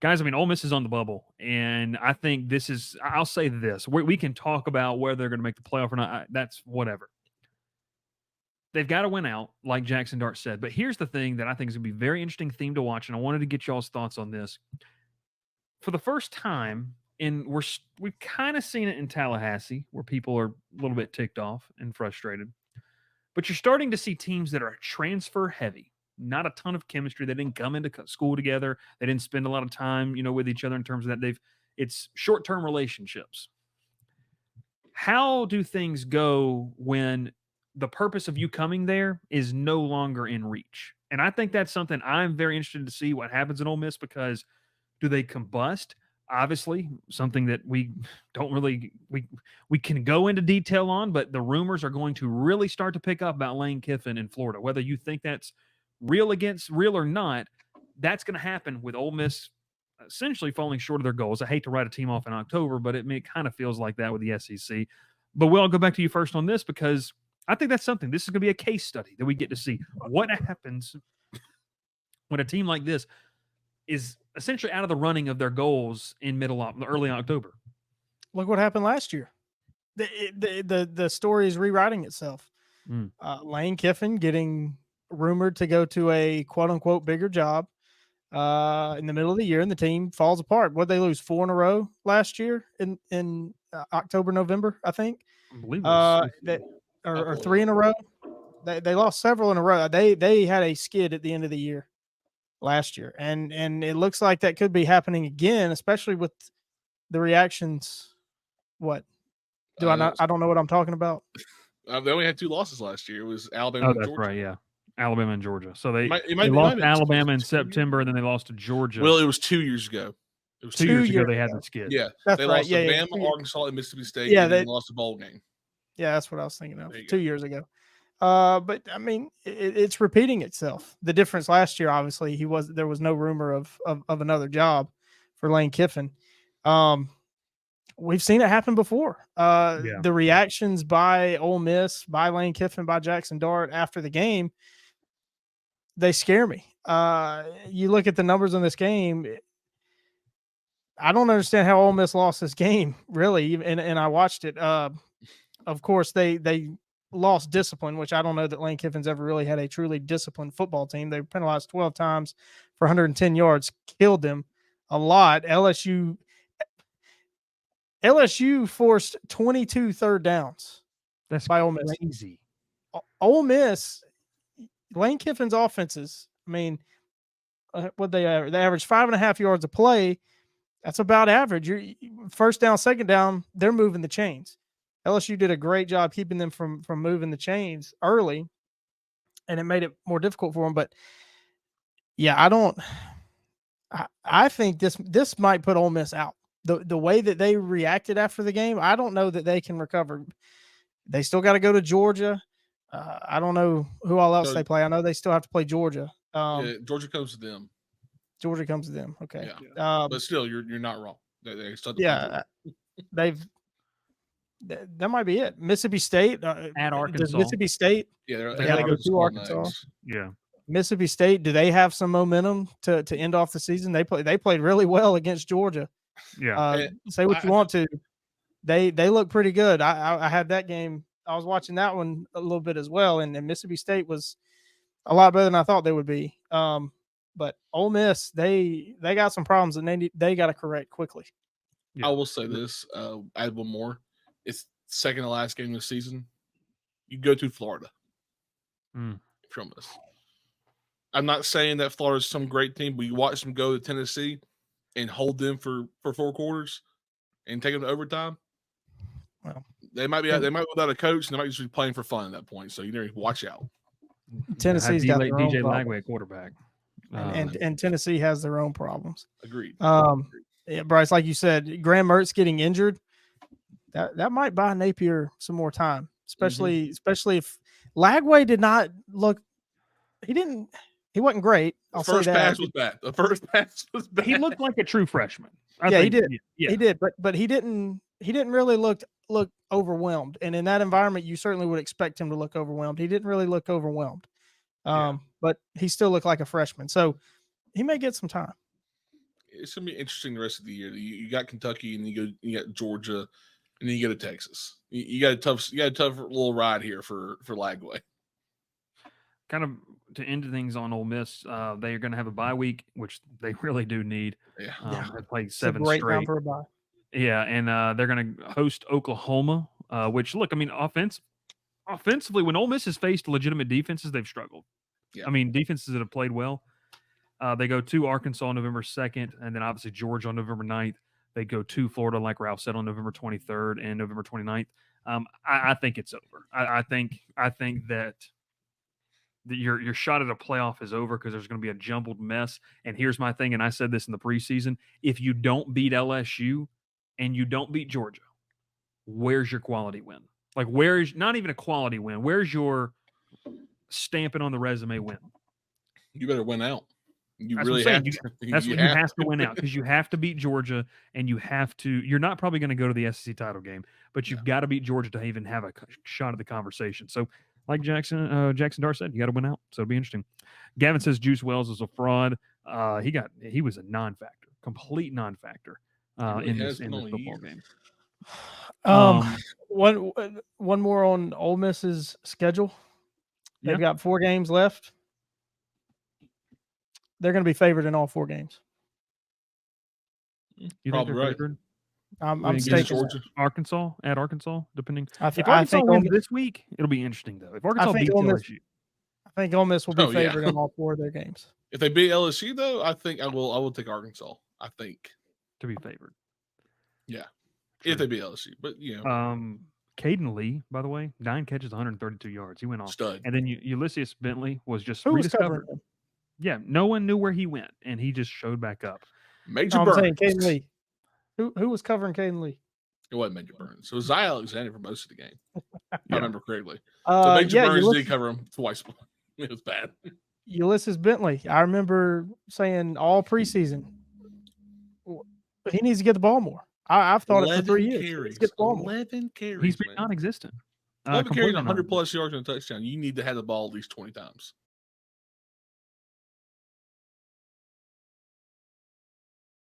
Guys, I mean, Ole Miss is on the bubble, and I think this is. I'll say this: we can talk about whether they're going to make the playoff or not. That's whatever. They've got to win out, like Jackson Dart said. But here's the thing that I think is going to be a very interesting theme to watch, and I wanted to get y'all's thoughts on this. For the first time, and we've kind of seen it in Tallahassee, where people are a little bit ticked off and frustrated. But you're starting to see teams that are transfer heavy. Not a ton of chemistry. They didn't come into school together. They didn't spend a lot of time, with each other in terms of that. It's short-term relationships. How do things go when the purpose of you coming there is no longer in reach? And I think that's something I'm very interested to see what happens in Ole Miss, because do they combust? Obviously, something that we don't really we can go into detail on, but the rumors are going to really start to pick up about Lane Kiffin in Florida. Whether you think that's real or not, that's going to happen with Ole Miss essentially falling short of their goals. I hate to write a team off in October, but it kind of feels like that with the SEC. But I'll go back to you first on this, because I think that's something. This is going to be a case study that we get to see what happens when a team like this is essentially out of the running of their goals in early October. Look what happened last year. The story is rewriting itself. Lane Kiffin getting rumored to go to a quote unquote bigger job in the middle of the year, and the team falls apart. What they lose 4 in a row last year in October, November, I think. I believe it was, or 3 in a row. They lost several in a row. They had a skid at the end of the year last year, and it looks like that could be happening again, especially with the reactions. What do I not? I don't know what I'm talking about. They only had 2 losses last year. It was Alabama. Oh, that's Georgia. Right. Yeah, Alabama and Georgia. So they lost to Alabama in September, and then they lost to Georgia. Well, it was 2 years ago. It was 2 years ago they had the skid. Yeah, that's they right. lost to Bama, Arkansas, and Mississippi State. Yeah, and they lost a bowl game. Yeah, that's what I was thinking of. 2 years ago. But I mean, it's repeating itself. The difference last year, obviously, there was no rumor of another job for Lane Kiffin. We've seen it happen before. The reactions by Ole Miss, by Lane Kiffin, by Jackson Dart after the game, they scare me. You look at the numbers in this game. I don't understand how Ole Miss lost this game, really. And I watched it. Of course, they lost discipline, which I don't know that Lane Kiffin's ever really had a truly disciplined football team. They were penalized 12 times for 110 yards, killed them a lot. LSU forced 22 third downs. That's by Ole Miss. Crazy. Ole Miss, Lane Kiffin's offenses, I mean, what they average? They average 5.5 yards a play. That's about average. First down, second down, they're moving the chains. LSU did a great job keeping them from moving the chains early, and it made it more difficult for them. But yeah, I think this might put Ole Miss out. The way that they reacted after the game, I don't know that they can recover. They still got to go to Georgia. I don't know who all else they play. I know they still have to play Georgia. Georgia comes to them. Georgia comes to them. Okay. Yeah. But still, you're not wrong. They that might be it. Mississippi State at Arkansas. Does Mississippi State? Yeah, they got to go to Arkansas. Nice. Yeah. Mississippi State. Do they have some momentum to end off the season? They played really well against Georgia. Yeah. Say what you want to. They look pretty good. I had that game. I was watching that one a little bit as well, and Mississippi State was a lot better than I thought they would be. But Ole Miss, they got some problems, and they got to correct quickly. Yeah. I will say this. Add one more. It's second to last game of the season. You go to Florida. From us. I'm not saying that Florida's some great team, but you watch them go to Tennessee and hold them for 4 quarters and take them to overtime. Well, they might be without a coach, and they might just be playing for fun at that point. So you need to watch out. Tennessee's got their own DJ problems. Lagway quarterback, and Tennessee has their own problems. Agreed. Yeah, Bryce, like you said, Graham Mertz getting injured. That might buy Napier some more time, especially if Lagway did not look. He wasn't great. The first pass was bad. He looked like a true freshman. He did. Yeah. He did, but he didn't really look overwhelmed. And in that environment, you certainly would expect him to look overwhelmed. He didn't really look overwhelmed. But he still looked like a freshman. So he may get some time. it's gonna be interesting the rest of the year. You got Kentucky, and you got Georgia, and then you go to Texas. You got a tough little ride here for Lagway. Kind of to end things on Ole Miss, they are going to have a bye week, which they really do need. Yeah, they played It's a 7 great straight. time for a bye. Yeah, and they're going to host Oklahoma, which, look, I mean, offensively, when Ole Miss has faced legitimate defenses, they've struggled. Yeah. I mean, defenses that have played well. They go to Arkansas on November 2nd, and then obviously Georgia on November 9th. They go to Florida, like Ralph said, on November 23rd and November 29th. I think it's over. I think that your shot at a playoff is over because there's going to be a jumbled mess. And here's my thing, and I said this in the preseason: if you don't beat LSU and you don't beat Georgia, where's your quality win? Like, where's not even a quality win? Where's your stamping on the resume win? You better win out. That's what I'm saying. You have to win out because you have to beat Georgia, and you have to. You're not probably going to go to the SEC title game, but you've got to beat Georgia to even have a shot at the conversation. So, like Jackson Dart said, you got to win out. So it'll be interesting. Gavin says Juice Wells is a fraud. He was a non-factor, complete non-factor in this football game. One more on Ole Miss's schedule. They've got 4 games left. They're going to be favored in all 4 games. You think they're favored? I'm taking Georgia, Arkansas, depending. If I Arkansas think wins this week, it'll be interesting though. If Arkansas beats LSU, I think Ole Miss will be favored in all 4 of their games. If they beat LSU, though, I think I will take Arkansas. I think to be favored. Yeah, true. If they beat LSU, but Caden Lee, by the way, 9 catches, 132 yards. He went off. Stud. And then Ulysses Bentley was just rediscovered. Yeah, no one knew where he went, and he just showed back up. Major Burns. I'm saying Caden Lee. Who was covering Caden Lee? It wasn't Major Burns. It was Zai Alexander for most of the game. I remember correctly. So Major Burns did cover him twice. It was bad. Ulysses Bentley. I remember saying all preseason, he needs to get the ball more. I've thought it for 3 years. Carries. Get the ball 11 carries. He's been non-existent. 11 carries, 100+ yards and a touchdown. You need to have the ball at least 20 times.